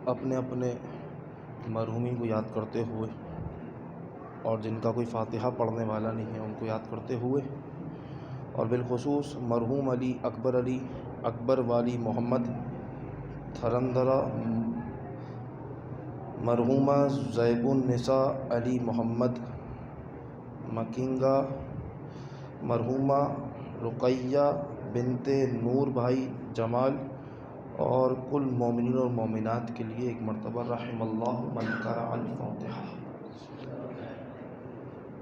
اپنے اپنے مرحومین کو یاد کرتے ہوئے اور جن کا کوئی فاتحہ پڑھنے والا نہیں ہے ان کو یاد کرتے ہوئے، اور بالخصوص مرحوم علی اکبر والی محمد تھرندرہ، مرحومہ زیب النساء علی محمد مکینگا، مرحومہ رقیہ بنت نور بھائی جمال، اور کل مومنین اور مومنات کے لیے ایک مرتبہ رحم اللہ من قرأ الفاتحہ۔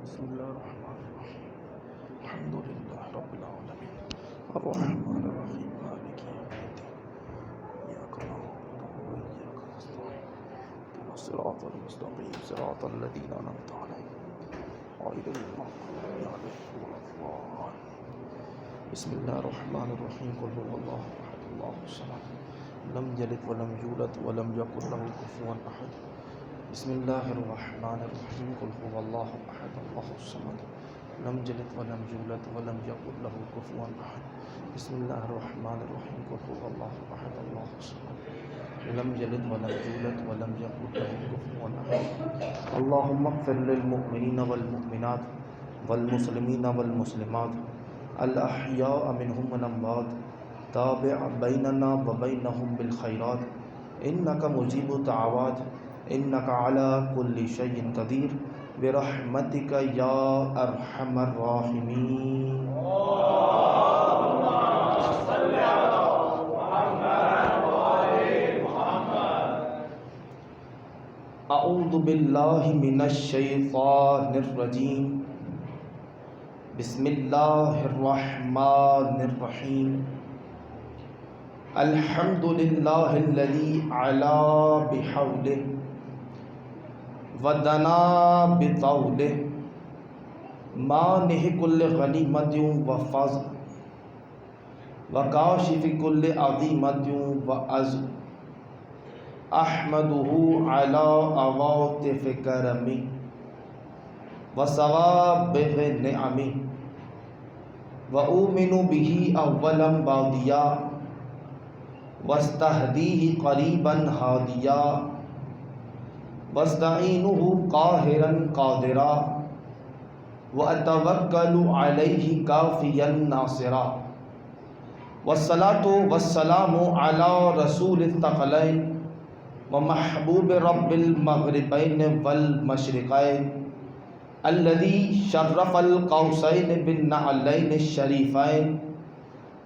بسم اللہ الرحمن الرحیم، الحمد للہ رب العالمین الرحمن الرحیم مالک یوم الدین، ایاک نعبد و ایاک نستعین، اهدنا الصراط المستقیم صراط الذین انعمت علیہم غیر المغضوب علیہم ولا الضالین۔ بسم اللہ الرحمن الرحیم، قل هو اللہ احد اللہ الصمد لم یلد ولم یولد ولم یکن له کفوا احد۔ بسم اللہ الرحمن الرحیم، قل هو اللہ احد اللہ الصمد لم یلد ولم یولد ولم یکن له کفوا احد۔ بسم اللہ الرحمن الرحیم، قل هو اللہ احد اللہ الصمد لم یلد ولم یولد ولم یکن له کفوا احد۔ اللہم اغفر للمؤمنین والمؤمنات والمسلمین والمسلمات الاحیاء منہم والاموات، تابع بیننا وبینہم بالخیرات، انک مجیب الدعوات، انک علی کل شیء قدیر، برحمتک یا ارحم الراحمین۔ اعوذ باللہ من الشیطان الرجیم، بسم اللہ الرحمن الرحیم، الحمد للہ الذی علا بحولہ ودنا بطولہ، مانع کل غنیمت وفضل، وکاشف کل عظیمت وعزل، احمدہ علی عواطف کرمی وثوابغ نعمی، وأؤمن به اولا بادیا واستہدیہ قریبا ہادیا، واستعینہ قاہرا قادرا، واتوکل علیہ کافیا ناصرا، والصلاة والسلام علی رسول الثقلین ومحبوب رب المغربین والمشرقین، الذی شرف القوسین بالنعلین الشریفین،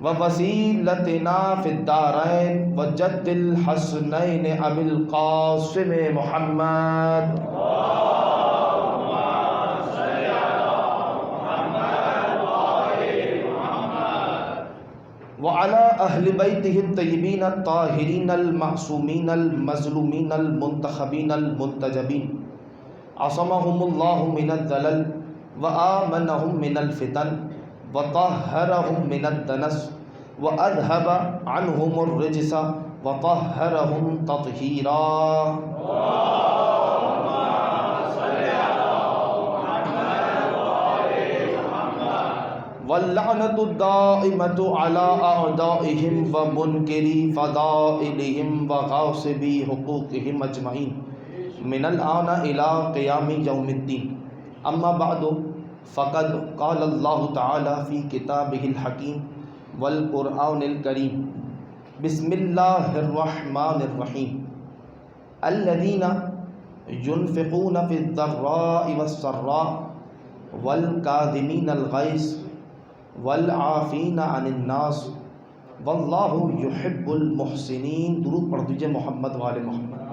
ووسیلتنا فی الدارین، وجد الحسنین ابی القاسم محمد، وعلی اہل بیتہ الطیبین الطاہرین المعصومین المظلومین المنتخبین المنتجبین، عصمہم اللہ من الزلل وآمنہم من الفتن وطہرہم من الدنس وأذہب عنہم الرجس وطہرہم تطہیرا۔ واللعنۃ الدائمۃ علی اعدائہم ومنکری فضائلہم وغاصبی حقوقہم اجمعین من الآن الی قیام یوم الدین، اما بعد فقد قال اللہ تعالی فی کتابہ الحکیم والقرآن الکریم، بسم اللہ الرحمن الرحیم، الذین ينفقون فی الضراء والسراء والکاظمین الغیظ والعافین عن الناس واللہ یحب المحسنین۔ درود پڑھ دیجئے محمد وآل محمد۔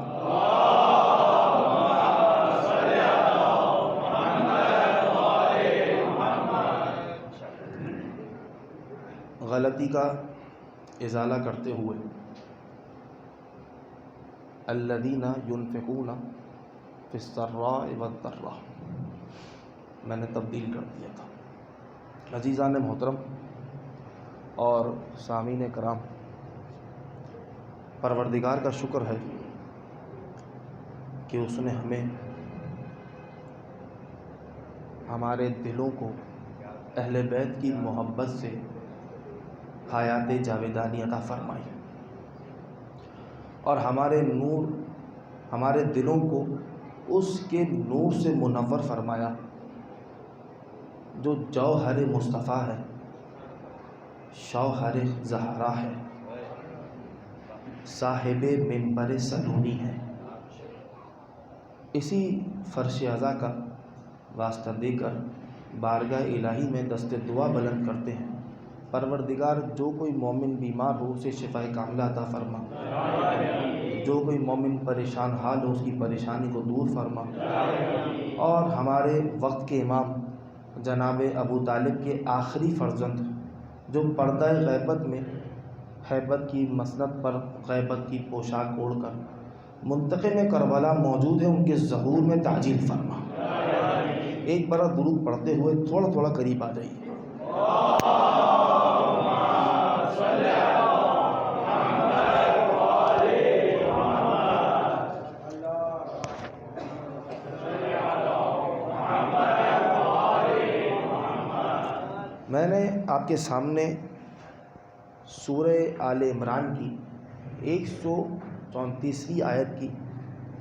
غلطی کا ازالہ کرتے ہوئے الذین ينفقون فی السراء والضراء میں نے تبدیل کر دیا تھا۔ عزیزان محترم اور سامعین کرام، پروردگار کا شکر ہے کہ اس نے ہمیں ہمارے دلوں کو اہل بیت کی محبت سے حیات جاویدانی عطا فرمائی، اور ہمارے نور ہمارے دلوں کو اس کے نور سے منور فرمایا جو جوہر مصطفیٰ ہے، شوہر زہرا ہے، صاحب منبر سنونی ہے۔ اسی فرش ازا کا واسطہ دے کر بارگاہ الہی میں دست دعا بلند کرتے ہیں، پروردگار جو کوئی مومن بیمار ہو اسے شفاء کاملہ عطا فرما، جو کوئی مومن پریشان حال ہو اس کی پریشانی کو دور فرما، اور ہمارے وقت کے امام جناب ابو طالب کے آخری فرزند جو پردہ غیبت میں ہیبت کی مسند پر غیبت کی پوشاک اوڑھ کر منتقم کربلا موجود ہے، ان کے ظہور میں تعجیل فرما۔ ایک بار درود پڑھتے ہوئے تھوڑا تھوڑا قریب آ جائیے۔ میں نے آپ کے سامنے سورہ آل عمران کی 134ویں آیت کی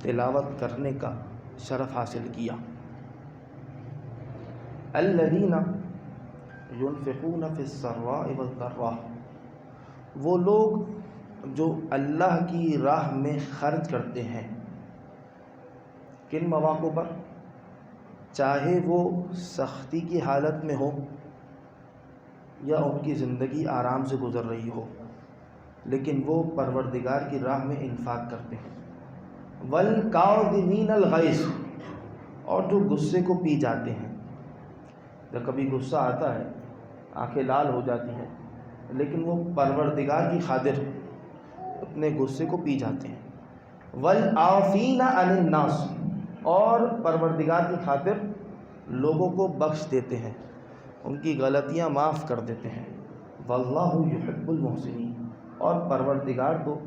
تلاوت کرنے کا شرف حاصل کیا۔ الذین ينفقون فی السراء والضراء، وہ لوگ جو اللہ کی راہ میں خرچ کرتے ہیں، کن مواقع پر؟ چاہے وہ سختی کی حالت میں ہو یا ان کی زندگی آرام سے گزر رہی ہو، لیکن وہ پروردگار کی راہ میں انفاق کرتے ہیں۔ والکاظمین الغیظ، اور جو غصے کو پی جاتے ہیں۔ جب کبھی غصہ آتا ہے آنکھیں لال ہو جاتی ہیں، لیکن وہ پروردگار کی خاطر اپنے غصے کو پی جاتے ہیں۔ والعافین عن الناس، اور پروردگار کی خاطر لوگوں کو بخش دیتے ہیں، ان کی غلطیاں معاف کر دیتے ہیں۔ واللہ یحب المحسنین، اور پروردگار تو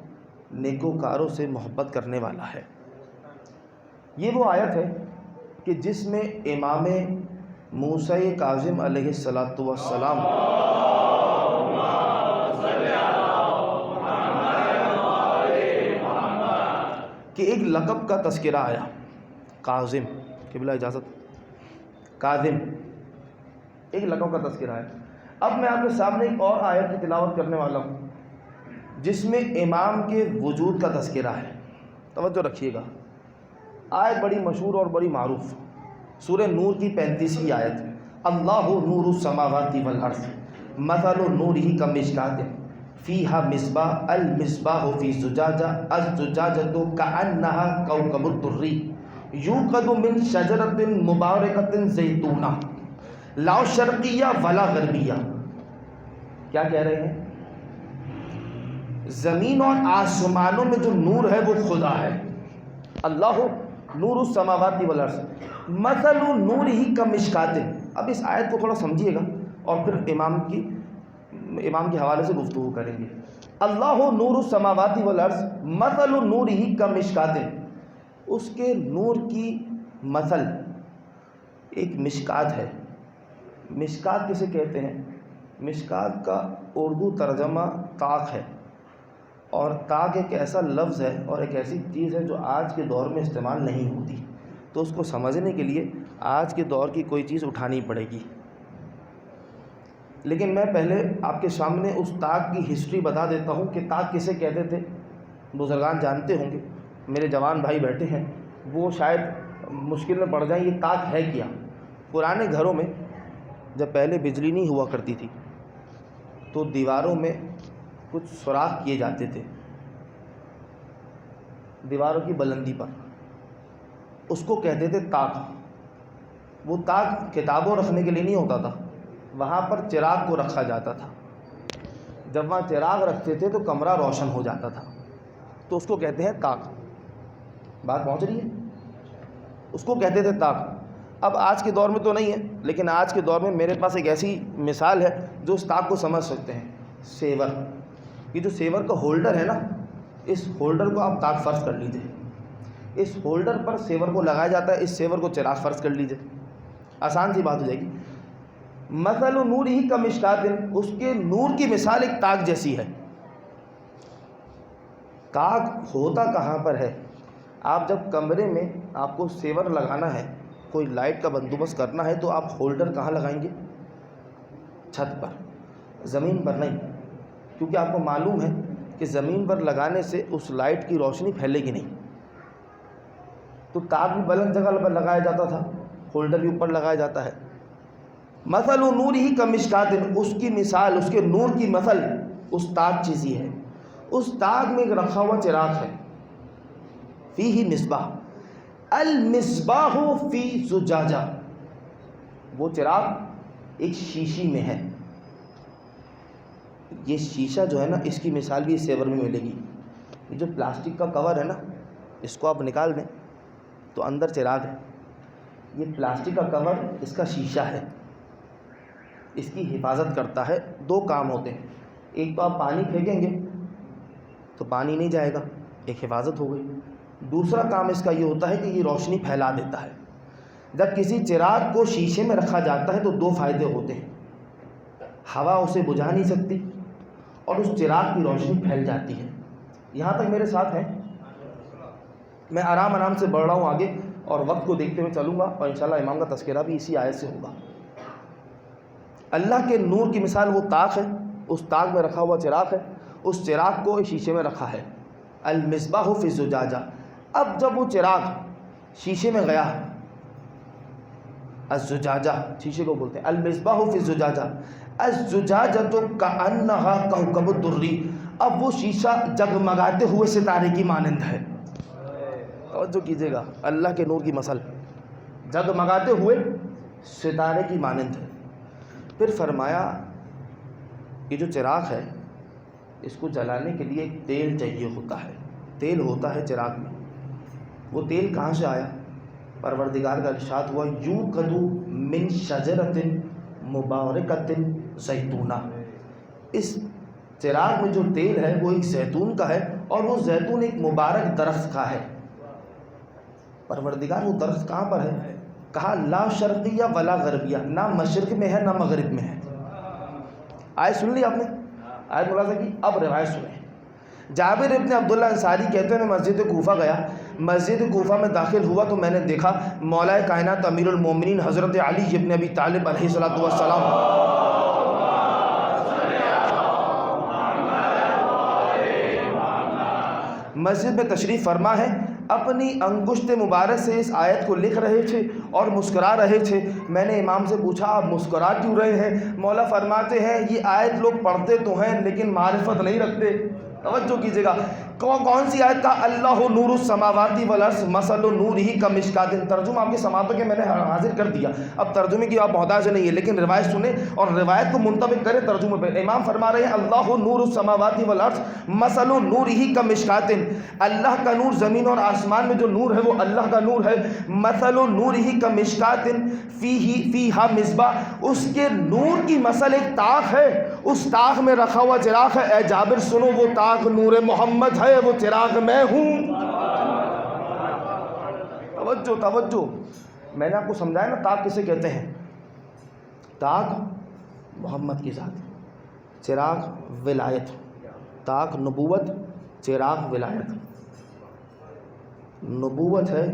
نیکوکاروں سے محبت کرنے والا ہے۔ یہ وہ آیت ہے کہ جس میں امام موسیٰ کاظم علیہ السلام کہ ایک لقب کا تذکرہ آیا، کاظم، قبلہ اجازت، کاظم ایک لقب کا تذکرہ ہے۔ اب میں آپ کے سامنے ایک اور آیت کی تلاوت کرنے والا ہوں جس میں امام کے وجود کا تذکرہ ہے۔ توجہ رکھیے گا، آیت بڑی مشہور اور بڑی معروف، سورہ نور کی 35ویں آیت۔ اللہ نور السماوات والارض مثل نورہ کمشکاۃ فیہا مصباح المصباح فی زجاجہ الزجاجۃ کأنہا کوکب الدری یوقد من شجرۃ مبارکۃ زیتونہ لا شرقیہ ولا غربیہ۔ کیا کہہ رہے ہیں؟ زمین اور آسمانوں میں جو نور ہے وہ خدا ہے۔ اللہ نور السماوات والارض مثل نورہ کمشکاۃ۔ اب اس آیت کو تھوڑا سمجھیے گا اور پھر امام کے حوالے سے گفتگو کریں گے۔ اللہ نور السماوات والارض مثل نورہ کمشکاۃ، اس کے نور کی مثل ایک مشکات ہے۔ مشکات کسے کہتے ہیں؟ مشکات کا اردو ترجمہ طاق ہے، اور طاق ایک ایسا لفظ ہے اور ایک ایسی چیز ہے جو آج کے دور میں استعمال نہیں ہوتی، تو اس کو سمجھنے کے لیے آج کے دور کی کوئی چیز اٹھانی پڑے گی۔ لیکن میں پہلے آپ کے سامنے اس طاق کی ہسٹری بتا دیتا ہوں کہ طاق کسے کہتے تھے۔ بزرگان جانتے ہوں گے، میرے جوان بھائی بیٹھے ہیں وہ شاید مشکل میں پڑ جائیں یہ طاق ہے کیا۔ پرانے گھروں میں جب پہلے بجلی نہیں ہوا کرتی تھی تو دیواروں میں کچھ سوراخ کیے جاتے تھے دیواروں کی بلندی پر، اس کو کہتے تھے طاق۔ وہ طاق کتابوں رکھنے کے لیے نہیں ہوتا تھا، وہاں پر چراغ کو رکھا جاتا تھا۔ جب وہاں چراغ رکھتے تھے تو کمرہ روشن ہو جاتا تھا، تو اس کو کہتے ہیں طاق۔ بات پہنچ رہی ہے؟ اس کو کہتے تھے طاق۔ اب آج کے دور میں تو نہیں ہے، لیکن آج کے دور میں میرے پاس ایک ایسی مثال ہے جو اس طاق کو سمجھ سکتے ہیں۔ سیور، یہ جو سیور کا ہولڈر ہے نا، اس ہولڈر کو آپ طاق فرض کر لیجئے۔ اس ہولڈر پر سیور کو لگایا جاتا ہے، اس سیور کو چراغ فرض کر لیجئے، آسان سی بات ہو جائے گی۔ مثل نورہ کمشکاۃ، اس کے نور کی مثال ایک طاق جیسی ہے۔ طاق ہوتا کہاں پر ہے؟ آپ جب کمرے میں آپ کو سیور لگانا ہے، کوئی لائٹ کا بندوبست کرنا ہے، تو آپ ہولڈر کہاں لگائیں گے؟ چھت پر، زمین پر نہیں، کیونکہ آپ کو معلوم ہے کہ زمین پر لگانے سے اس لائٹ کی روشنی پھیلے گی نہیں. تو تاج بھی بلند جگہ پر لگایا جاتا تھا، ہولڈر بھی اوپر لگایا جاتا ہے. مثل نورہ کمشکات، اس کی مثال، اس کے نور کی مثل اس تاج جیسی ہے. اس تاج میں ایک رکھا ہوا چراغ ہے، فیہ مصباح، المصباح فی زجاجہ، وہ چراغ ایک شیشی میں ہے. یہ شیشہ جو ہے نا، اس کی مثال بھی اس سیور میں ملے گی. یہ جو پلاسٹک کا کور ہے نا، اس کو آپ نکال دیں تو اندر چراغ ہے. یہ پلاسٹک کا کور اس کا شیشہ ہے، اس کی حفاظت کرتا ہے. دو کام ہوتے ہیں، ایک تو آپ پانی پھینکیں گے تو پانی نہیں جائے گا، ایک حفاظت ہو گئی. دوسرا کام اس کا یہ ہوتا ہے کہ یہ روشنی پھیلا دیتا ہے. جب کسی چراغ کو شیشے میں رکھا جاتا ہے تو دو فائدے ہوتے ہیں، ہوا اسے بجھا نہیں سکتی اور اس چراغ کی روشنی پھیل جاتی ہے. یہاں تک میرے ساتھ ہیں؟ میں آرام سے بڑھ رہا ہوں آگے اور وقت کو دیکھتے ہوئے چلوں گا، اور انشاءاللہ امام کا تذکرہ بھی اسی آیت سے ہوگا. اللہ کے نور کی مثال وہ طاق ہے، اس طاق میں رکھا ہوا چراغ ہے. اس چراغ کو شیشے میں رکھا ہے، المصباح فی الزجاجہ. اب جب وہ چراغ شیشے میں گیا، الزجاجہ شیشے کو بولتے ہیں، المصباح فی الزجاجہ، الزجاجۃ کأنہا کوکب الدری، اب وہ شیشہ جگمگاتے ہوئے ستارے کی مانند ہے. توجہ کیجیے گا، اللہ کے نور کی مثل جگمگاتے ہوئے ستارے کی مانند ہے. پھر فرمایا یہ جو چراغ ہے اس کو جلانے کے لیے ایک تیل چاہیے ہوتا ہے، تیل ہوتا ہے چراغ میں. وہ تیل کہاں سے آیا؟ پروردگار کا ارشاد ہوا، یوقد من شجرۃ مبارکۃ زیتونہ، اس چراغ میں جو تیل ہے وہ ایک زیتون کا ہے، اور وہ زیتون ایک مبارک درخت کا ہے. پروردگار وہ درخت کہاں پر ہے؟ کہا لا شرقیہ ولا غربیہ، نہ مشرق میں ہے نہ مغرب میں ہے. آیت سن لی آپ نے؟ آیت ملاحظہ کی. اب روایت سنیں. جابر ابن عبداللہ انصاری کہتے ہیں میں مسجد کوفہ گیا، مسجد کوفہ میں داخل ہوا تو میں نے دیکھا مولا کائنات امیر المومنین حضرت علی ابن ابی طالب علیہ الصلوۃ والسلام مسجد میں تشریف فرما ہے، اپنی انگشت مبارک سے اس آیت کو لکھ رہے تھے اور مسکرا رہے تھے. میں نے امام سے پوچھا آپ مسکرا کیوں رہے ہیں؟ مولا فرماتے ہیں یہ آیت لوگ پڑھتے تو ہیں لیکن معرفت نہیں رکھتے. توجہ کیجیے گا، کون سی آیت کا؟ اللہ نور السماوات والارض مثل نورہ کمشکات. ترجمہ آپ کے سماعتوں کے میں نے حاضر کر دیا، اب ترجمے کی آپ محتاج نہیں ہے، لیکن روایت سنیں اور روایت کو منطبق کریں ترجمے پہ. امام فرما رہے ہیں اللہ نور السماوات والارض مثل نورہ کمشکات، اللہ کا نور زمین اور آسمان میں جو نور ہے وہ اللہ کا نور ہے. مثل نورہ کمشکات فیہا مصباح، اس کے نور کی مثل ایک طاق ہے، اس طاق میں رکھا ہوا چراغ ہے. اے جابر سنو، وہ طاق نور محمد ہے، وہ چراغ میں ہوں. توجہ، میں نے آپ کو سمجھایا نا طاق کسے کہتے ہیں. طاق محمد کی ذات، چراغ ولایت، طاق نبوت، چراغ ولایت. نبوت ہے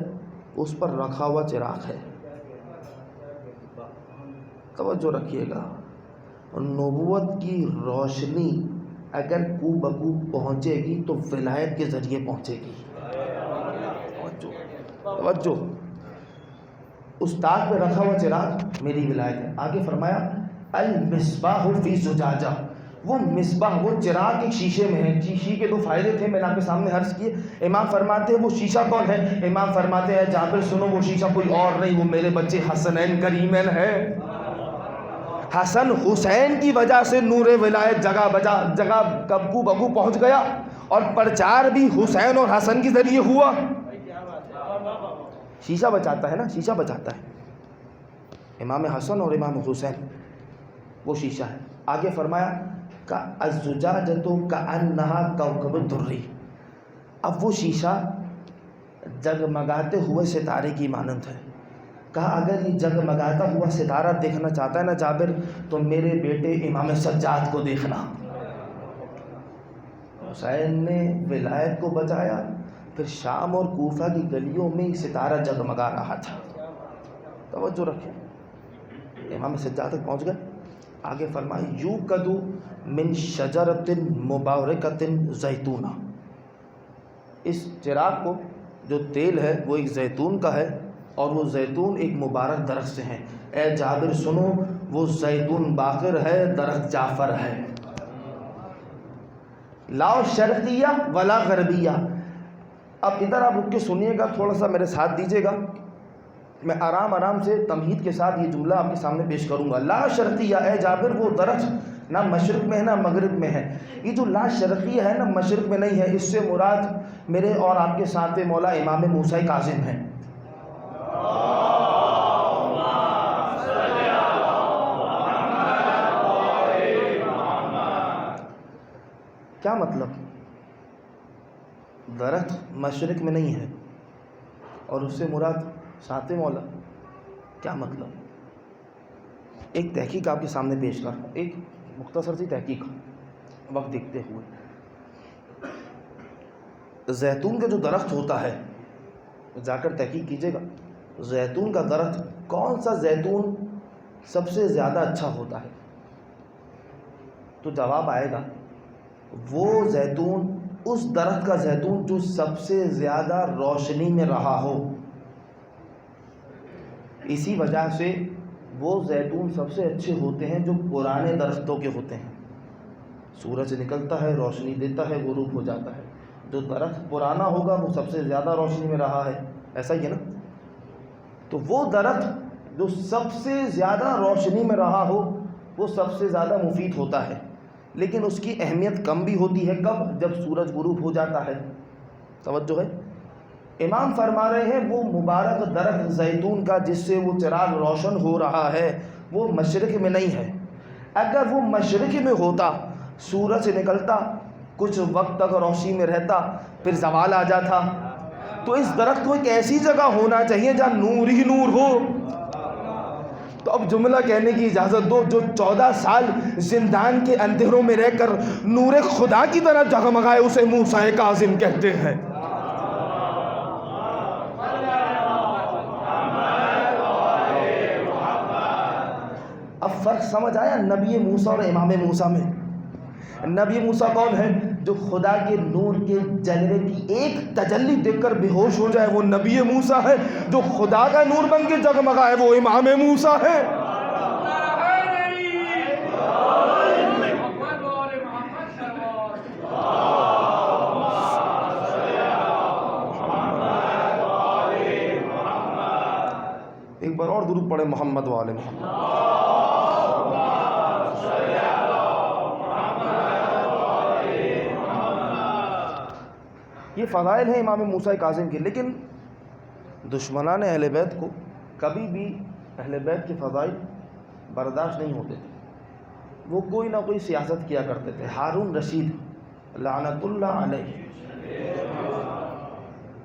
اس پر رکھا ہوا چراغ ہے. توجہ رکھیے گا، نبوت کی روشنی اگر کو بکو پہنچے گی تو ولایت کے ذریعے پہنچے گی. توجہ، اس طاق پہ رکھا ہوا چراغ میری ولایت ہے. آگے فرمایا المصباح فی زجاجہ، وہ مصباح، وہ چراغ ایک شیشے میں ہے. شیشے کے دو فائدے تھے میں نے آپ کے سامنے عرض کیے. امام فرماتے ہیں وہ شیشہ کون ہے؟ امام فرماتے ہیں جابر سنو، وہ شیشہ کوئی اور نہیں، وہ میرے بچے حسنین کریمین ہے. حسن حسین کی وجہ سے نور ولایت جگہ کبکو بگو پہنچ گیا، اور پرچار بھی حسین اور حسن کے ذریعے ہوا. شیشہ بچاتا ہے نا، شیشہ بچاتا ہے. امام حسن اور امام حسین وہ شیشہ ہے. آگے فرمایا الزجاجۃ کأنہا کوکب الدری، اب وہ شیشہ جگمگاتے ہوئے ستارے کی مانند ہے. کہا اگر یہ جگمگاتا ہوا ستارہ دیکھنا چاہتا ہے نا جابر تو میرے بیٹے امام سجاد کو دیکھنا. حسین نے ولایت کو بچایا، پھر شام اور کوفہ کی گلیوں میں ستارہ جگمگا رہا تھا. توجہ رکھیں, امام سجاد تک پہنچ گئے. آگے فرمائے یوقد من شجرۃ مبارکۃ زیتونہ, اس چراغ کو جو تیل ہے وہ ایک زیتون کا ہے, اور وہ زیتون ایک مبارک درخت سے ہے. اے جابر سنو, وہ زیتون باقر ہے, درخت جعفر ہے. لا شرقیہ ولا غربیہ. اب ادھر آپ رک کے سنیے گا, تھوڑا سا میرے ساتھ دیجیے گا. میں آرام سے تمہید کے ساتھ یہ جملہ آپ کے سامنے پیش کروں گا. لا شرقیہ, اے جابر وہ درخت نہ مشرق میں ہے نہ مغرب میں ہے. یہ جو لا شرقیہ ہے نا, مشرق میں نہیں ہے, اس سے مراد میرے اور آپ کے ساتھ مولا امام موسیٰ کاظم ہیں. کیا مطلب؟ درخت مشرق میں نہیں ہے اور اس سے مراد ساتھ مولا, کیا مطلب؟ ایک تحقیق آپ کے سامنے پیش کر رہا ہوں, ایک مختصر سی تحقیق وقت دیکھتے ہوئے. زیتون کا جو درخت ہوتا ہے, جا کر تحقیق کیجیے گا, زیتون کا درخت کون سا زیتون سب سے زیادہ اچھا ہوتا ہے, تو جواب آئے گا وہ زیتون, اس درخت کا زیتون جو سب سے زیادہ روشنی میں رہا ہو. اسی وجہ سے وہ زیتون سب سے اچھے ہوتے ہیں جو پرانے درختوں کے ہوتے ہیں. سورج نکلتا ہے, روشنی دیتا ہے, غروب ہو جاتا ہے. جو درخت پرانا ہوگا وہ سب سے زیادہ روشنی میں رہا ہے, ایسا ہی ہے نا. تو وہ درخت جو سب سے زیادہ روشنی میں رہا ہو وہ سب سے زیادہ مفید ہوتا ہے, لیکن اس کی اہمیت کم بھی ہوتی ہے. کب؟ جب سورج غروب ہو جاتا ہے. توجہ ہے. امام فرما رہے ہیں وہ مبارک درخت زیتون کا جس سے وہ چراغ روشن ہو رہا ہے وہ مشرق میں نہیں ہے. اگر وہ مشرق میں ہوتا, سورج نکلتا, کچھ وقت تک روشنی میں رہتا, پھر زوال آ جاتا, تو اس درخت کو ایک ایسی جگہ ہونا چاہیے جہاں نور ہی نور ہو. تو اب جملہ کہنے کی اجازت دو, جو 14 سال زندان کے اندھیروں میں رہ کر نور خدا کی طرح جگمگائے اسے موسیٰ کاظم کہتے ہیں. اب فرق سمجھ آیا نبی موسیٰ اور امام موسیٰ میں؟ نبی موسیٰ کون ہے؟ جو خدا کے نور کے جلوے کی ایک تجلی دیکھ کر بے ہوش ہو جائے, وہ نبی موسیٰ ہے. جو خدا کا نور بن کے جگمگائے وہ امام موسیٰ ہے. ایک بار اور درود پڑھے محمد و آل محمد. یہ فضائل ہیں امام موسیٰ کاظم کے, لیکن دشمنان اہل بیت کو کبھی بھی اہل بیت کے فضائل برداشت نہیں ہوتے تھے. وہ کوئی نہ کوئی سیاست کیا کرتے تھے. ہارون رشید لعنت اللہ علیہ,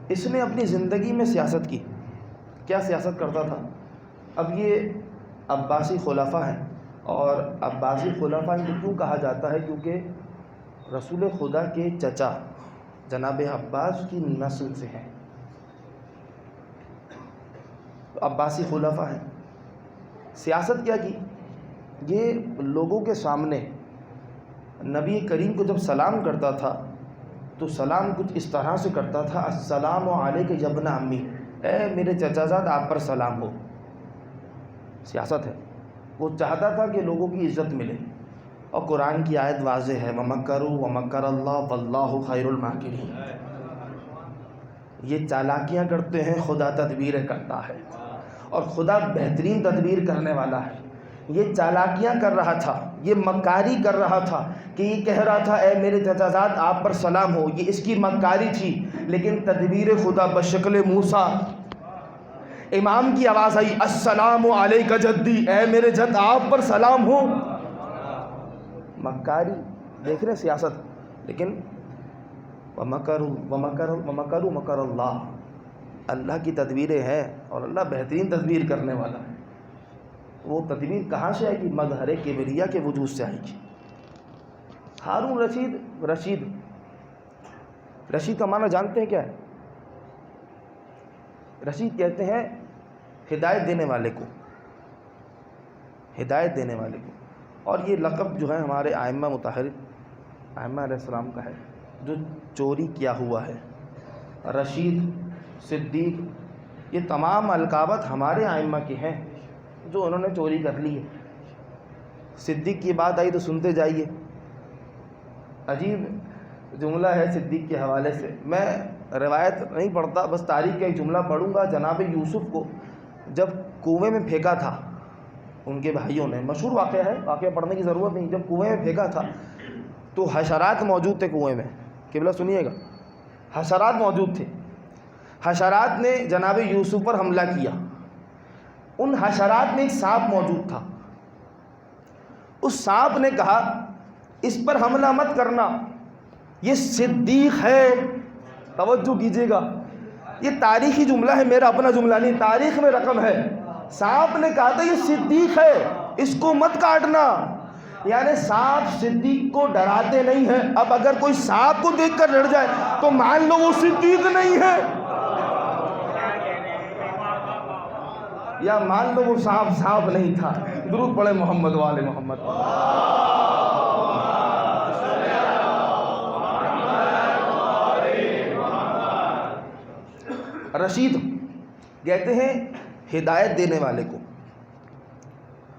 اس نے اپنی زندگی میں سیاست کی. کیا سیاست کرتا تھا؟ اب یہ عباسی خلفاء ہیں, اور عباسی خلفاء ان کو کیوں کہا جاتا ہے؟ کیونکہ رسول خدا کے چچا جناب عباس کی نسل سے ہیں. تو عباسی خلفاء ہیں. سیاست کیا کی؟ یہ لوگوں کے سامنے نبی کریم کو جب سلام کرتا تھا تو سلام کچھ اس طرح سے کرتا تھا, السلام علیک یا ابن عمی, اے میرے چچا زاد آپ پر سلام ہو. سیاست ہے. وہ چاہتا تھا کہ لوگوں کی عزت ملے, اور قرآن کی آیت واضح ہے, وَمَكَّرُوا وَمَكَّرَ اللَّهُ وَاللَّهُ خَيْرُ الْمَاكِرِينَ. یہ چالاکیاں کرتے ہیں, خدا تدبیریں کرتا ہے, اور خدا بہترین تدبیر کرنے والا ہے. یہ چالاکیاں کر رہا تھا, یہ مکاری کر رہا تھا کہ یہ کہہ رہا تھا اے میرے چچا زاد آپ پر سلام ہو. یہ اس کی مکاری تھی, لیکن تدبیر خدا بشکل موسیٰ. امام کی آواز آئی, السلام علیک جدی, اے میرے جد آپ پر سلام ہو. مکاری دیکھ رہے سیاست, لیکن وَمَكَرُوا مَكَرَ اللَّهُ, اللہ کی تدبیریں ہیں اور اللہ بہترین تدبیر کرنے والا ہے. وہ تدبیر کہاں سے آئے گی؟ مظہر کبریہ کے وجود سے آئے گی. ہارون رشید کا معنی جانتے ہیں کیا ہے؟ رشید کہتے ہیں ہدایت دینے والے کو، ہدایت دینے والے کو. اور یہ لقب جو ہے ہمارے ائمہ مطہرین ائمہ علیہ السلام کا ہے. جو چوری کیا ہوا ہے، رشید، صدیق، یہ تمام القابات ہمارے ائمہ کے ہیں جو انہوں نے چوری کر لی ہے. صدیق کی بات آئی تو سنتے جائیے. عجیب جملہ ہے صدیق کے حوالے سے. میں روایت نہیں پڑھتا، بس تاریخ کا ایک جملہ پڑھوں گا. جناب یوسف کو جب کنویں میں پھینکا تھا ان کے بھائیوں نے، مشہور واقعہ ہے، واقعہ پڑھنے کی ضرورت نہیں. جب کنویں میں پھینکا تھا تو حشرات موجود تھے کنویں میں. قبلہ سنیے گا، حشرات موجود تھے. حشرات نے جناب یوسف پر حملہ کیا. ان حشرات میں ایک سانپ موجود تھا. اس سانپ نے کہا اس پر حملہ مت کرنا، یہ صدیق ہے. توجہ کیجیے گا، یہ تاریخی جملہ ہے، میرا اپنا جملہ نہیں، تاریخ میں رقم ہے. سانپ نے کہا تھا یہ صدیق ہے، اس کو مت کاٹنا. یعنی سانپ صدیق کو ڈراتے نہیں ہیں. اب اگر کوئی سانپ کو دیکھ کر ڈر جائے تو مان لو وہ صدیق نہیں ہے، یا مان لو وہ سانپ نہیں تھا. درود پڑھے محمد والے محمد. رشید کہتے ہیں ہدایت دینے والے کو،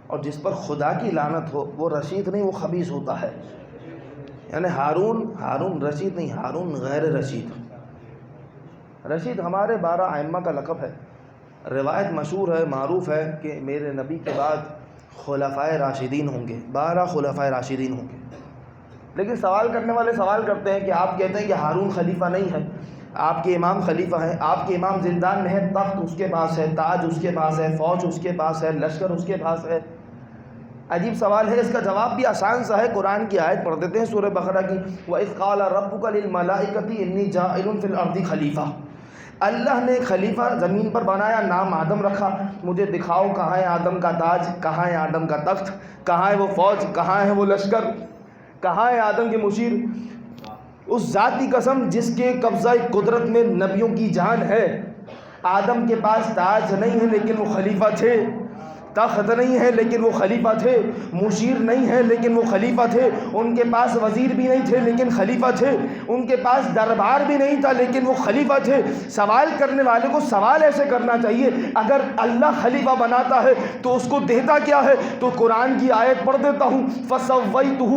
اور جس پر خدا کی لعنت ہو وہ رشید نہیں، وہ خبیث ہوتا ہے. یعنی ہارون رشید نہیں، ہارون غیر رشید. رشید ہمارے 12 ائمہ کا لقب ہے. روایت مشہور ہے، معروف ہے کہ میرے نبی کے بعد خلفائے راشدین ہوں گے، 12 خلفائے راشدین ہوں گے. لیکن سوال کرنے والے سوال کرتے ہیں کہ آپ کہتے ہیں کہ ہارون خلیفہ نہیں ہے، آپ کے امام خلیفہ ہیں، آپ کے امام زندان میں ہے، تخت اس کے پاس ہے، تاج اس کے پاس ہے، فوج اس کے پاس ہے، لشکر اس کے پاس ہے. عجیب سوال ہے. اس کا جواب بھی آسان سا ہے. قرآن کی آیت پڑھ دیتے ہیں سورہ بقرہ کی. وَإِذْ قَالَ رَبُّكَ لِلْمَلَائِكَةِ إِنِّي جَاعِلٌ فِي الْأَرْضِ خلیفہ. اللہ نے خلیفہ زمین پر بنایا، نام آدم رکھا. مجھے دکھاؤ کہاں ہے آدم کا تاج، کہاں ہے آدم کا تخت، کہاں ہے وہ فوج، کہاں ہے وہ لشکر، کہاں ہے آدم کے مشیر. اس ذات کی قسم جس کے قبضہ قدرت میں نبیوں کی جان ہے. آدم کے پاس تاج نہیں ہے لیکن وہ خلیفہ تھے، تخت نہیں ہے لیکن وہ خلیفہ تھے، مشیر نہیں ہے لیکن وہ خلیفہ تھے. ان کے پاس وزیر بھی نہیں تھے لیکن خلیفہ تھے. ان کے پاس دربار بھی نہیں تھا لیکن وہ خلیفہ تھے. سوال کرنے والے کو سوال ایسے کرنا چاہیے، اگر اللہ خلیفہ بناتا ہے تو اس کو دیتا کیا ہے؟ تو قرآن کی آیت پڑھ دیتا ہوں. فَسَوَّيْتُهُ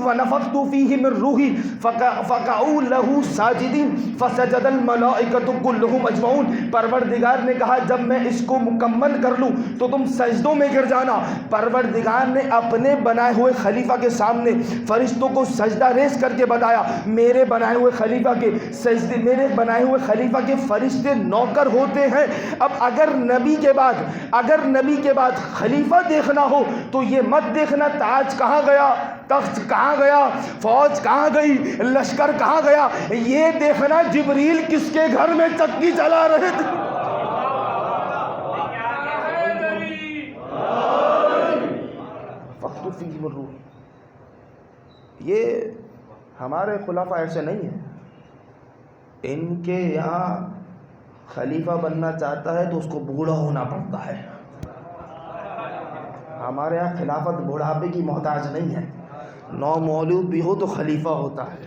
وَنَفَخْتُ فِيهِ مِن رُوحِي فَقَعُوا لَهُ سَاجِدِينَ فَسَجَدَ الْمَلَائِكَةُ كُلُّهُمْ أَجْمَعُونَ. پروردگار نے کہا جب میں اس کو مکمل کر لوں تو تم سجدوں میں گر جانا. پروردگار نے اپنے بنائے ہوئے خلیفہ کے سامنے فرشتوں کو سجدہ ریز کر کے بتایا میرے بنائے ہوئے خلیفہ کے سجدے، میرے بنائے ہوئے خلیفہ کے فرشتے نوکر ہوتے ہیں. اب اگر نبی کے بعد خلیفہ دیکھنا ہو تو یہ مت دیکھنا تاج کہاں گیا، تخت کہاں گیا، فوج کہاں گئی، لشکر کہاں گیا. یہ دیکھنا جبریل کس کے گھر میں چکی چلا رہے تھے. یہ ہمارے خلفاء ایسے نہیں ہیں. ان کے یہاں خلیفہ بننا چاہتا ہے تو اس کو بوڑھا ہونا پڑتا ہے. ہمارے یہاں خلافت بڑھاپے کی محتاج نہیں ہے، نو مولود بھی ہو تو خلیفہ ہوتا ہے.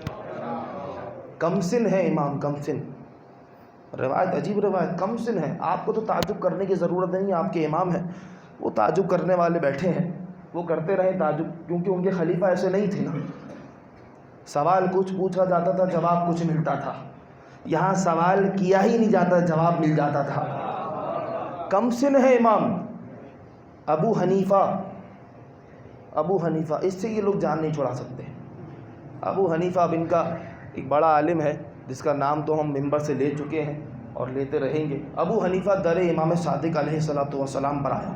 کم سن ہے امام، کم سن. روایت عجیب روایت، کم سن ہے. آپ کو تو تعجب کرنے کی ضرورت نہیں، آپ کے امام ہیں، وہ تعجب کرنے والے بیٹھے ہیں، وہ کرتے رہیں تعجب، کیونکہ ان کے خلیفہ ایسے نہیں تھے نا. سوال کچھ پوچھا جاتا تھا، جواب کچھ ملتا تھا. یہاں سوال کیا ہی نہیں جاتا، جواب مل جاتا تھا. کم سن ہے امام. ابو حنیفہ اس سے یہ لوگ جان نہیں چھڑا سکتے. ابو حنیفہ اب ان کا ایک بڑا عالم ہے جس کا نام تو ہم ممبر سے لے چکے ہیں اور لیتے رہیں گے. ابو حنیفہ در امام صادق علیہ السلام پر آیا.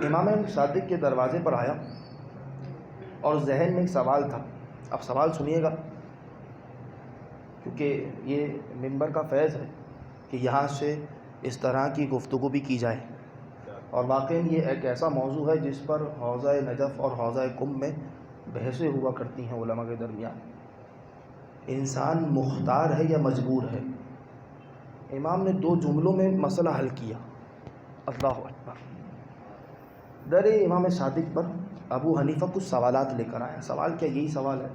امام صادق کے دروازے پر آیا اور ذہن میں ایک سوال تھا. اب سوال سنیے گا کیونکہ یہ ممبر کا فیض ہے کہ یہاں سے اس طرح کی گفتگو بھی کی جائے. اور واقعی یہ ایک ایسا موضوع ہے جس پر حوضہ نجف اور حوضہ کم میں بحثیں ہوا کرتی ہیں علماء کے درمیان. انسان مختار ہے یا مجبور ہے؟ امام نے 2 جملوں میں مسئلہ حل کیا. اللہ اکبر. در امام صادق پر ابو حنیفہ کچھ سوالات لے کر آیا. سوال کیا؟ یہی سوال ہے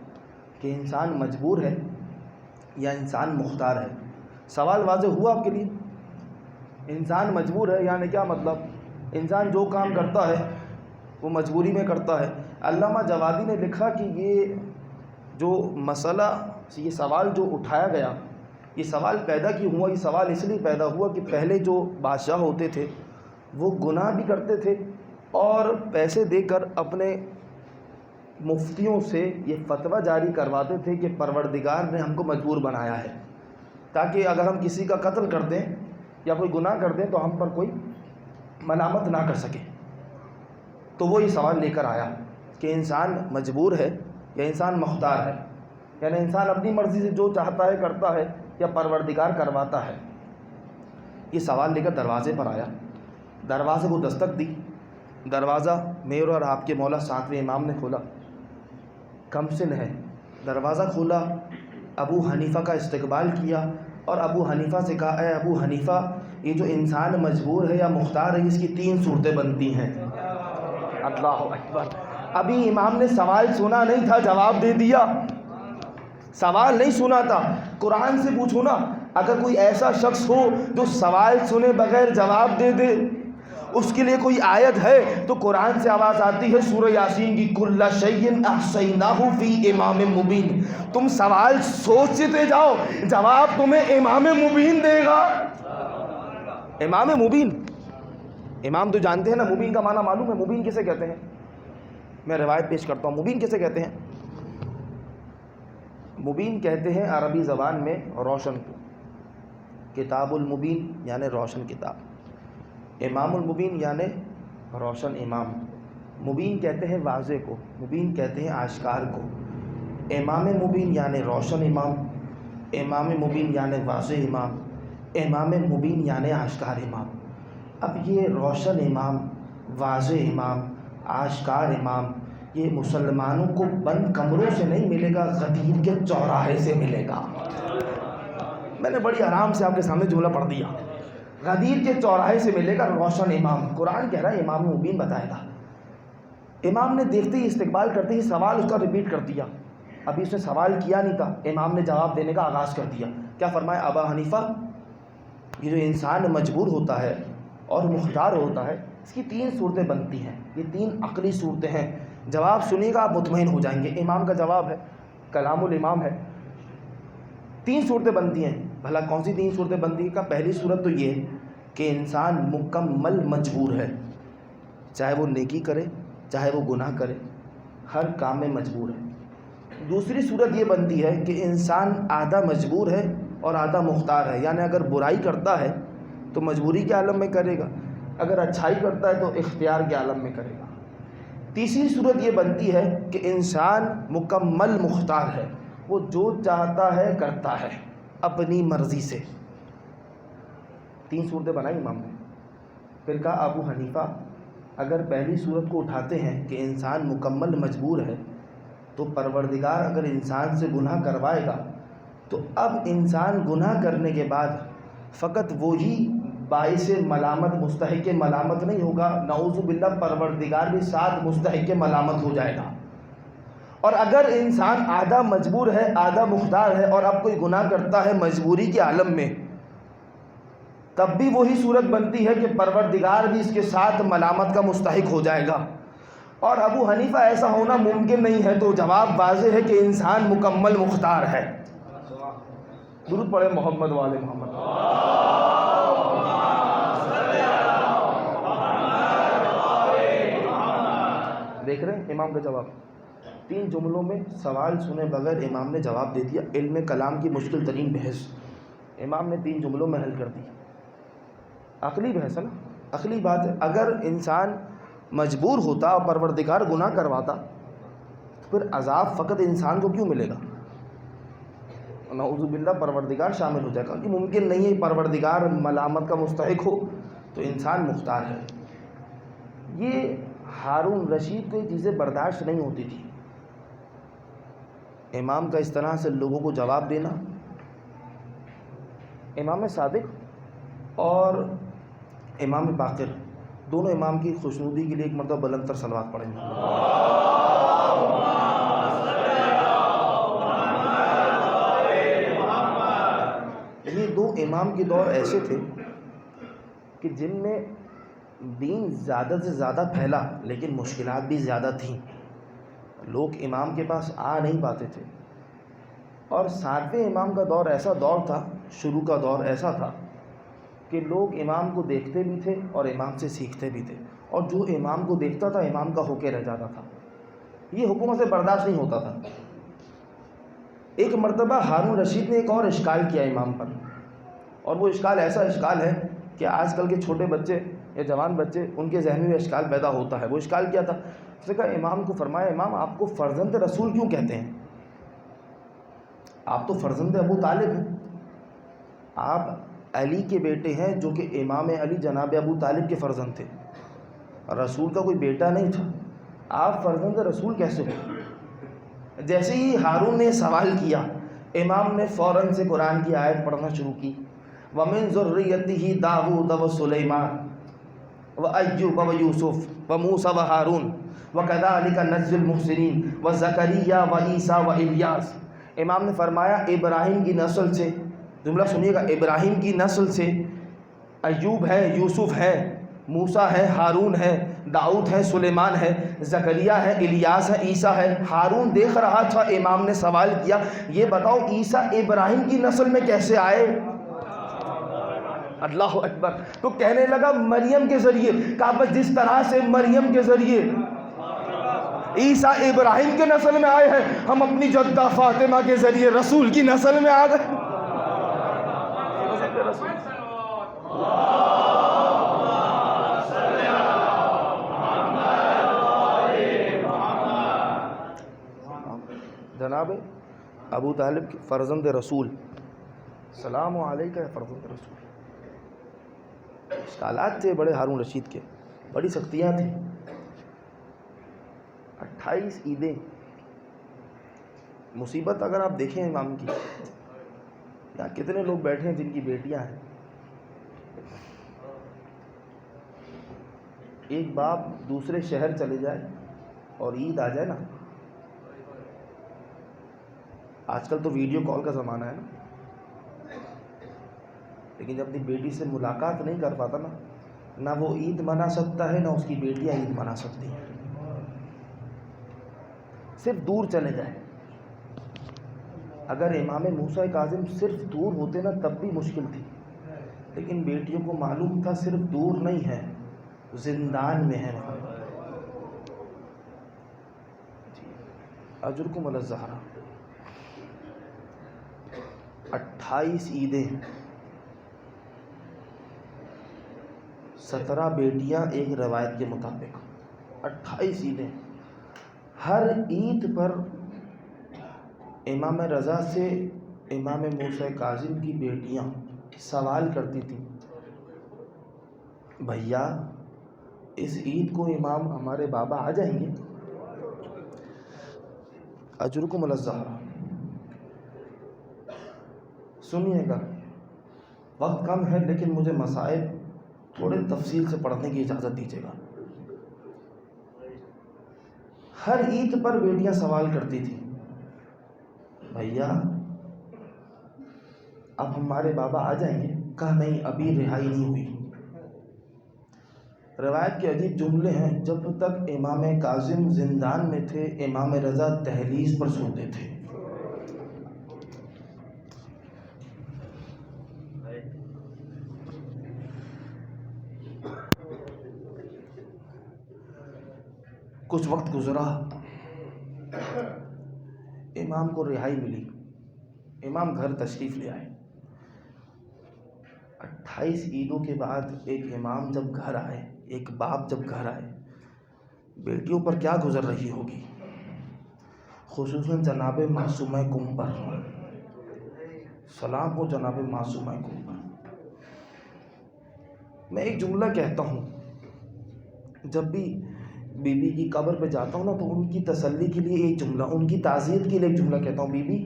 کہ انسان مجبور ہے یا انسان مختار ہے. سوال واضح ہوا آپ کے لیے؟ انسان مجبور ہے یعنی کیا مطلب؟ انسان جو کام کرتا ہے وہ مجبوری میں کرتا ہے. علامہ جوادی نے لکھا کہ یہ جو مسئلہ، یہ سوال جو اٹھایا گیا، یہ سوال پیدا کیوں ہوا؟ یہ سوال اس لیے پیدا ہوا کہ پہلے جو بادشاہ ہوتے تھے وہ گناہ بھی کرتے تھے اور پیسے دے کر اپنے مفتیوں سے یہ فتویٰ جاری کرواتے تھے کہ پروردگار نے ہم کو مجبور بنایا ہے تاکہ اگر ہم کسی کا قتل کر دیں یا کوئی گناہ کر دیں تو ہم پر کوئی ملامت نہ کر سکے. تو وہ یہ سوال لے کر آیا کہ انسان مجبور ہے یا انسان مختار ہے، یعنی انسان اپنی مرضی سے جو چاہتا ہے کرتا ہے یا پروردگار کرواتا ہے. یہ سوال لے کر دروازے پر آیا. دروازے کو دستک دی. دروازہ میرے اور آپ کے مولا 7ویں امام نے کھولا. کم سن ہے. دروازہ کھولا، ابو حنیفہ کا استقبال کیا اور ابو حنیفہ سے کہا، اے ابو حنیفہ، یہ جو انسان مجبور ہے یا مختار ہے اس کی 3 صورتیں بنتی ہیں. اللہ اکبر. ابھی امام نے سوال سنا نہیں تھا، جواب دے دیا. سوال نہیں سنا تھا. قرآن سے پوچھو نا، اگر کوئی ایسا شخص ہو جو سوال سنے بغیر جواب دے دے، اس کے لیے کوئی آیت ہے تو قرآن سے آواز آتی ہے سورہ یاسین کی، کل شیء احصیناہ فی امام مبین. تم سوال سوچتے جاؤ، جواب تمہیں امام مبین دے گا. امام مبین، امام تو جانتے ہیں نا، مبین کا معنی معلوم ہے؟ مبین کسے کہتے ہیں؟ میں روایت پیش کرتا ہوں. مبین کسے کہتے ہیں؟ مبین کہتے ہیں عربی زبان میں روشن کو. کتاب المبین یعنی روشن کتاب. امام المبین یعنی روشن امام. مبین کہتے ہیں واضح کو، مبین کہتے ہیں آشکار کو. امام مبین یعنی روشن امام، امام مبین یعنی واضح امام، امام مبین یعنی آشکار امام. اب یہ روشن امام، واضح امام، آشکار امام یہ مسلمانوں کو بند کمروں سے نہیں ملے گا، غدیر کے چوراہے سے ملے گا. میں نے بڑی آرام سے آپ کے سامنے جملہ پڑھ دیا. غدیر کے چوراہے سے ملے گا روشن امام. قرآن کہہ رہا ہے امام مبین بتائے گا. امام نے دیکھتے ہی، استقبال کرتے ہی سوال اس کا ریپیٹ کر دیا. ابھی اس نے سوال کیا نہیں تھا، امام نے جواب دینے کا آغاز کر دیا. کیا فرمایا؟ ابا حنیفہ، یہ جو انسان مجبور ہوتا ہے اور مختار ہوتا ہے اس کی 3 صورتیں بنتی ہیں. یہ 3 عقلی صورتیں ہیں. جواب سنیے گا آپ مطمئن ہو جائیں گے. امام کا جواب ہے، کلام الامام ہے. 3 صورتیں بنتی ہیں. بھلا کون سی 3 صورتیں بنتی ہیں؟ کا پہلی صورت تو یہ کہ انسان مکمل مجبور ہے، چاہے وہ نیکی کرے چاہے وہ گناہ کرے، ہر کام میں مجبور ہے. دوسری صورت یہ بنتی ہے کہ انسان آدھا مجبور ہے اور آدھا مختار ہے، یعنی اگر برائی کرتا ہے تو مجبوری کے عالم میں کرے گا، اگر اچھائی کرتا ہے تو اختیار کے عالم میں کرے گا. تیسری صورت یہ بنتی ہے کہ انسان مکمل مختار ہے، وہ جو چاہتا ہے کرتا ہے اپنی مرضی سے. 3 صورتیں بنائی امام نے. پھر کہا ابو حنیفہ، اگر پہلی صورت کو اٹھاتے ہیں کہ انسان مکمل مجبور ہے تو پروردگار اگر انسان سے گناہ کروائے گا تو اب انسان گناہ کرنے کے بعد فقط وہی باعث ملامت، مستحق ملامت نہیں ہوگا، نعوذ باللہ پروردگار بھی ساتھ مستحق ملامت ہو جائے گا. اور اگر انسان آدھا مجبور ہے آدھا مختار ہے اور اب کوئی گناہ کرتا ہے مجبوری کے عالم میں، تب بھی وہی صورت بنتی ہے کہ پروردگار بھی اس کے ساتھ ملامت کا مستحق ہو جائے گا. اور ابو حنیفہ ایسا ہونا ممکن نہیں ہے. تو جواب واضح ہے کہ انسان مکمل مختار ہے. درود پڑھے محمد والے محمد. دیکھ رہے ہیں امام کا جواب. 3 جملوں میں سوال سنے بغیر امام نے جواب دے دیا. علم کلام کی مشکل ترین بحث امام نے 3 جملوں میں حل کر دی. عقلی بحث ہے نا، عقلی بات ہے. اگر انسان مجبور ہوتا اور پروردگار گناہ کرواتا تو پھر عذاب فقط انسان کو کیوں ملے گا؟ نعوذ باللہ پروردگار شامل ہو جائے گا کہ ممکن نہیں ہے پروردگار ملامت کا مستحق ہو. تو انسان مختار ہے. یہ ہارون رشید کو یہ چیزیں برداشت نہیں ہوتی تھی. امام کا اس طرح سے لوگوں کو جواب دینا. امام صادق اور امام باقر دونوں امام کی خوشنودی کے لیے ایک مرتبہ بلند تر صلوات پڑھیں گے. یہ دو امام کے دور ایسے تھے کہ جن میں دین زیادہ سے زیادہ پھیلا لیکن مشکلات بھی زیادہ تھیں. لوگ امام کے پاس آ نہیں پاتے تھے. اور ساتویں امام کا دور ایسا دور تھا، شروع کا دور ایسا تھا کہ لوگ امام کو دیکھتے بھی تھے اور امام سے سیکھتے بھی تھے، اور جو امام کو دیکھتا تھا امام کا ہو کے رہ جاتا تھا. یہ حکومت سے برداشت نہیں ہوتا تھا. ایک مرتبہ ہارون رشید نے ایک اور اشکال کیا امام پر، اور وہ اشکال ایسا اشکال ہے کہ آج کل کے چھوٹے بچے یا جوان بچے ان کے ذہن میں اشکال پیدا ہوتا ہے. وہ اشکال کیا تھا؟ اس نے کہا امام کو، فرمایا امام آپ کو فرزند رسول کیوں کہتے ہیں؟ آپ تو فرزند ابو طالب ہیں، آپ علی کے بیٹے ہیں جو کہ امام علی جناب ابو طالب کے فرزند تھے. رسول کا کوئی بیٹا نہیں تھا، آپ فرزند رسول کیسے ہو؟ جیسے ہی ہارون نے سوال کیا، امام نے فوراً سے قرآن کی آیت پڑھنا شروع کی. وَمِن ذُرِّيَّتِهِ داؤد وسلیمان وأیوب ویوسف وموسیٰ وہارون وَكَذَلِكَ نَجْزِی الْمُحْسِنِینَ وزکریا وعیسیٰ والیاس. امام نے فرمایا ابراہیم کی نسل سے، جملہ سنیے گا، ابراہیم کی نسل سے ایوب ہے، یوسف ہے، موسیٰ ہے، ہارون ہے، داؤد ہے، سلیمان ہے، زکریا ہے، الیاس ہے، عیسیٰ ہے. ہارون دیکھ رہا تھا، امام نے سوال کیا یہ بتاؤ عیسیٰ ابراہیم کی نسل میں کیسے آئے؟ اللہ اکبر. تو کہنے لگا مریم کے ذریعے. کہا بس جس طرح سے مریم کے ذریعے عیسیٰ ابراہیم کے نسل میں آئے ہیں، ہم اپنی جدہ فاطمہ کے ذریعے رسول کی نسل میں آ گئے. جناب ابو طالب کے فرزند رسول، سلام علیکہ یا فرزند رسول. اشکالات تھے بڑے ہارون رشید کے، بڑی سختیاں تھیں. 28 عیدیں. مصیبت اگر آپ دیکھیں امام کی، یہاں کتنے لوگ بیٹھے ہیں جن کی بیٹیاں ہیں. ایک باپ دوسرے شہر چلے جائے اور عید آ جائے نا، آج کل تو ویڈیو کال کا زمانہ ہے نا، لیکن جب اپنی بیٹی سے ملاقات نہیں کر پاتا نا، نہ وہ عید منا سکتا ہے نہ اس کی بیٹیاں عید منا سکتی ہیں. صرف دور چلے جائے. اگر امام موسیٰ کاظم صرف دور ہوتے نا تب بھی مشکل تھی، لیکن بیٹیوں کو معلوم تھا صرف دور نہیں ہے، زندان میں ہے. اجرکم علی الزہرا. 28 عیدیں، 17 بیٹیاں ایک روایت کے مطابق. 28 عیدیں. ہر عید پر امام رضا سے امام موسیٰ کاظم کی بیٹیاں سوال کرتی تھیں، بھیا اس عید کو امام ہمارے بابا آ جائیں گے؟ اجرکم علی الزہرا. سنیے گا، وقت کم ہے لیکن مجھے مسائل تھوڑے تفصیل سے پڑھنے کی اجازت دیجیے گا. ہر عید پر بیٹیاں سوال کرتی تھیں، بھیا اب ہمارے بابا آ جائیں گے؟ کہا نہیں، ابھی رہائی نہیں ہوئی. روایت کے عجیب جملے ہیں، جب تک امام کاظم زندان میں تھے امام رضا دہلیز پر سوتے تھے. کچھ وقت گزرا، امام کو رہائی ملی، امام گھر تشریف لے آئے. 28 عیدوں کے بعد ایک امام جب گھر آئے، ایک باپ جب گھر آئے، بیٹیوں پر کیا گزر رہی ہوگی، خصوصاً جناب معصومہ کم پر. سلام ہو جناب معصومہ کم پر. میں ایک جملہ کہتا ہوں، جب بھی بیوی کی قبر پہ جاتا ہوں نا تو ان کی تسلی کے لیے ایک جملہ، ان کی تعزیت کے لیے ایک جملہ کہتا ہوں، بی بی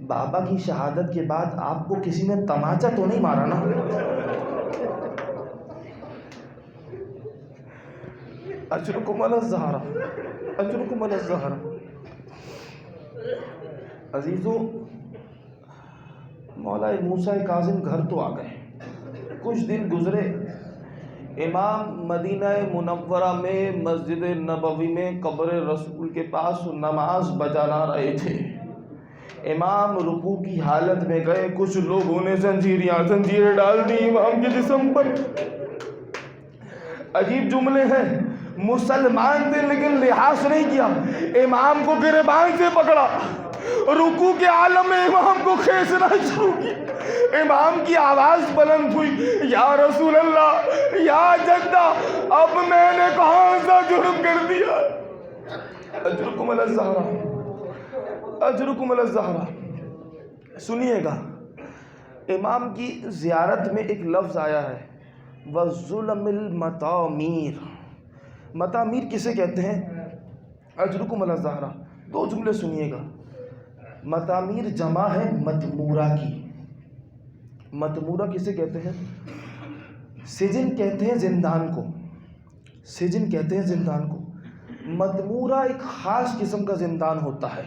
بابا کی شہادت کے بعد آپ کو کسی نے تماچا تو نہیں مارا نا؟ اجرکم علی الزہرا، اجرکم علی الزہرا۔ عزیزو، مولا موسیٰ کاظم گھر تو آ گئے، کچھ دن گزرے، امام مدینہ منورہ میں مسجد نبوی میں قبر رسول کے پاس نماز بجانا رہے تھے۔ امام رکوع کی حالت میں گئے، کچھ لوگوں نے زنجیریں ڈال دی امام کے جسم پر۔ عجیب جملے ہیں، مسلمان تھے لیکن لحاظ نہیں کیا، امام کو گریبان سے پکڑا، رکوع کے عالم میں امام کو کھینچنا شروع کیا۔ امام کی آواز بلند ہوئی، یا رسول اللہ، یا جدہ، اب میں نے کون سا جرم کر دیا؟ اجرکم علی الزہرا، اجرکم علی الزہرا۔ سنیے گا، امام کی زیارت میں ایک لفظ آیا ہے، وَالظُّلَمِ الْمَطَامِيرِ۔ مطامیر کسے کہتے ہیں؟ اجرکم علی الزہرا، دو جملے سنیے گا۔ مطامیر جمع ہے مطمورہ کی۔ مطمورہ کسے کہتے ہیں؟ سجن کہتے ہیں زندان کو، سجن کہتے ہیں زندان کو۔ مطمورہ ایک خاص قسم کا زندان ہوتا ہے۔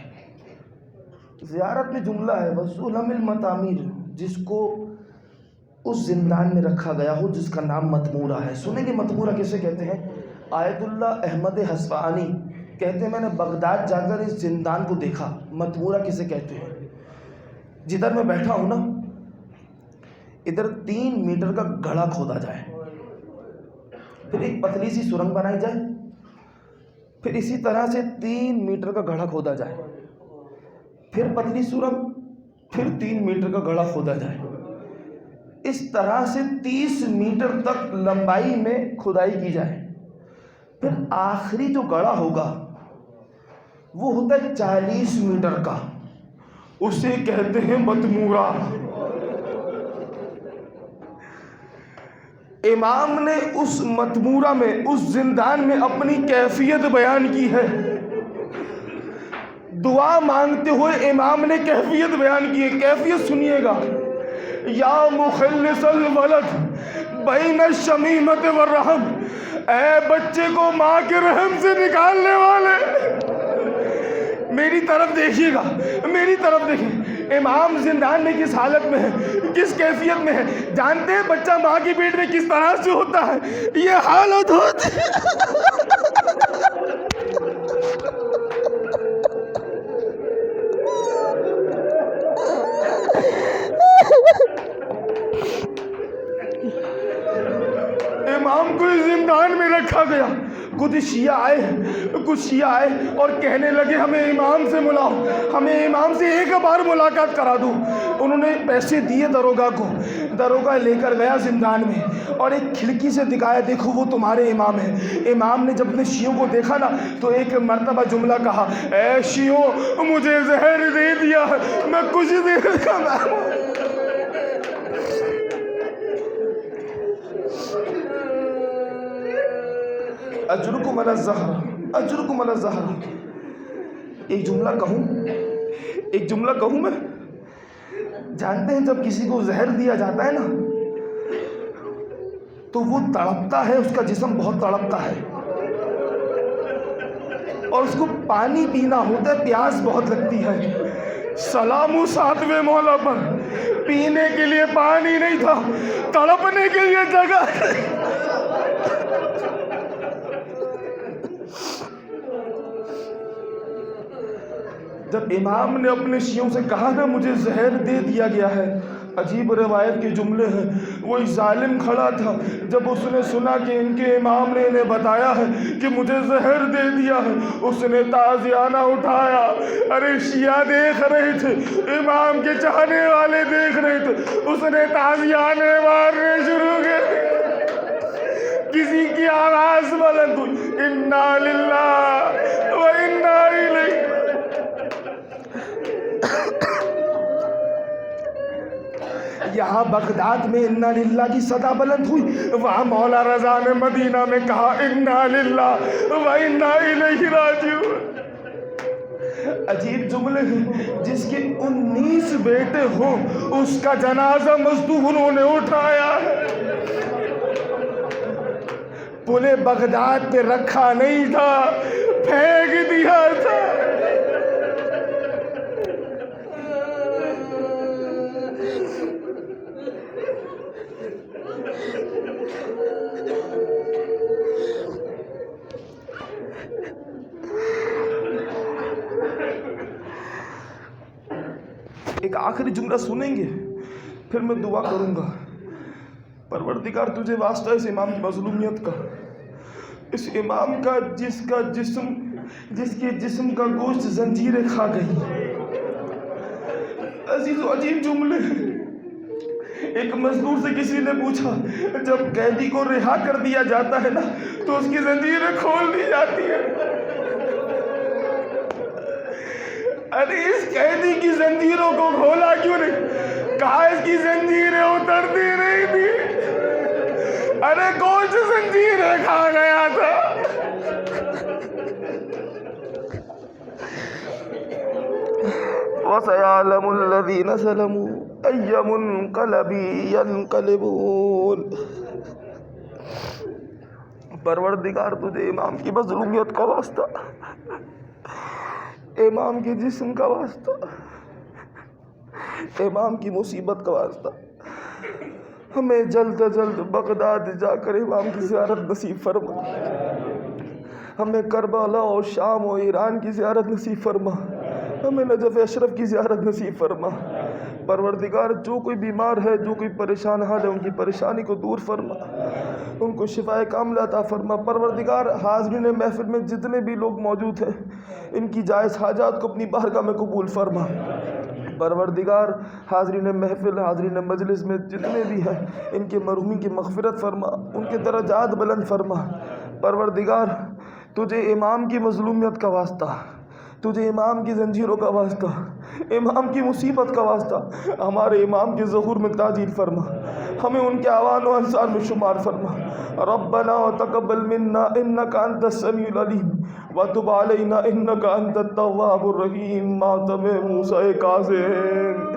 زیارت میں جملہ ہے وَالظُّلَمِ الْمَطَامِيرِ، جس کو اس زندان میں رکھا گیا ہو جس کا نام مطمورہ ہے۔ سنیں گے مطمورہ کسے کہتے ہیں؟ آیت اللہ احمد حسفانی کہتے ہیں میں نے بغداد جا کر اس زندان کو دیکھا۔ مطمورہ کسے کہتے ہیں؟ جدھر میں بیٹھا ہوں نا، ادھر 3 میٹر کا گڑھا کھودا جائے، پھر ایک پتلی سی سرنگ بنائی جائے، پھر اسی طرح سے 3 میٹر کا گڑھا کھودا جائے، پھر پتلی سرنگ، پھر 3 میٹر کا گڑھا کھودا جائے، اس طرح سے 30 میٹر تک لمبائی میں کھدائی کی جائے، پھر آخری جو گڑھا ہوگا وہ ہوتا ہے 40 میٹر کا، اسے کہتے ہیں مطمورہ۔ امام نے اس مطمورہ میں، اس زندان میں اپنی کیفیت بیان کی ہے۔ دعا مانگتے ہوئے امام نے کیفیت بیان کی ہے، کیفیت سنیے گا۔ یا مخلص الولد بین الشمیمۃ والرحم، اے بچے کو ماں کے رحم سے نکالنے والے، میری طرف دیکھیے گا، میری طرف دیکھیں۔ امام زندان میں کس حالت میں ہے، کس کیفیت میں ہے؟ جانتے ہیں بچہ ماں کی پیٹ میں کس طرح سے ہوتا ہے؟ یہ حالت ہوتی ہے۔ امام کو اس زندان میں رکھا گیا۔ کچھ شیعہ آئے اور کہنے لگے ہمیں امام سے ملاؤ، ہمیں امام سے ایک بار ملاقات کرا دو۔ انہوں نے پیسے دیے دروگا کو، دروگا لے کر گیا زندان میں اور ایک کھڑکی سے دکھایا، دیکھو وہ تمہارے امام ہیں۔ امام نے جب اپنے شیعوں کو دیکھا نا تو ایک مرتبہ جملہ کہا، اے شیعوں، مجھے زہر دے دیا ہے، میں کچھ دیر کا محروم۔ اجرکم علی الزہرا، اجرکم علی الزہرا۔ ایک جملہ کہوں میں؟ جانتے ہیں جب کسی کو زہر دیا جاتا ہے نا تو وہ تڑپتا ہے، اس کا جسم بہت تڑپتا ہے اور اس کو پانی پینا ہوتا ہے، پیاس بہت لگتی ہے۔ سلام 7ویں مولا پر، پینے کے لیے پانی نہیں تھا، تڑپنے کے لیے جگہ۔ جب امام نے اپنے شیعوں سے کہا نا مجھے زہر دے دیا گیا ہے، عجیب روایت کے جملے ہیں، وہی ظالم کھڑا تھا، جب اس نے سنا کہ ان کے امام نے انہیں بتایا ہے کہ مجھے زہر دے دیا ہے، اس نے تازیانہ اٹھایا۔ ارے شیعہ دیکھ رہے تھے، امام کے چاہنے والے دیکھ رہے تھے، اس نے تازیانے مارنے شروع کر۔ کسی کی آواز بلند ہوئی، انا للہ و انا الیہ۔ یہاں بغداد میں انا للہ کی صدا بلند ہوئی، وہاں مولا رضا نے مدینہ میں کہا انا للہ و انا الیہ راجعون۔ عجیب جملے ہیں، جس کے 19 بیٹے ہوں اس کا جنازہ مزدوروں نے اٹھایا ہے، پلے بغداد پہ رکھا نہیں تھا، پھینک دیا تھا۔ ایک آخری جملہ سنیں گے پھر میں دعا کروں گا۔ پروردگار تجھے واسطہ اس امام کی مظلومیت کا، اس امام کا جس کے جسم کا گوشت زنجیریں کھا گئی۔ عزیز و عجیب جملے، ایک مزدور سے کسی نے پوچھا جب قیدی کو رہا کر دیا جاتا ہے نا تو اس کی زنجیریں کھول دی جاتی ہیں، ارے اس قیدی کی زنجیروں کو کھولا کیوں نہیں؟ کہا اس کی زنجیریں اترتی نہیں تھی، ارے گوشت زنجیریں کھا گیا تھا۔ وَسَيَعْلَمُ الَّذِينَ ظَلَمُوا أَيَّ مُنقَلَبٍ يَنقَلِبُونَ۔ پروردگار تجھے امام کی مظلومیت کا واسطہ، امام کے جسم کا واسطہ، امام کی مصیبت کا واسطہ، ہمیں جلد از جلد بغداد جا کر امام کی زیارت نصیب فرما، ہمیں کربلا اور شام و ایران کی زیارت نصیب فرما، ہمیں نجف اشرف کی زیارت نصیب فرما۔ پروردگار جو کوئی بیمار ہے، جو کوئی پریشان حال ہے، ان کی پریشانی کو دور فرما، ان کو شفائے کاملہ عطا فرما۔ پروردگار حاضرین محفل میں جتنے بھی لوگ موجود ہیں ان کی جائز حاجات کو اپنی بارگاہ میں قبول فرما۔ پروردگار حاضرین محفل، حاضرین مجلس میں جتنے بھی ہیں ان کے مرحومین کی مغفرت فرما، ان کے درجات بلند فرما۔ پروردگار تجھے امام کی مظلومیت کا واسطہ، تجھے امام کی زنجیروں کا واسطہ، امام کی مصیبت کا واسطہ ہمارے امام کے ظہور میں تاجیل فرما، ہمیں ان کے اعوان و انصار میں شمار فرما۔ ربنا وتقبل منا انك انت السميع العليم وتب علينا انك انت التواب الرحيم۔ ماتم موسیٰ کاظم۔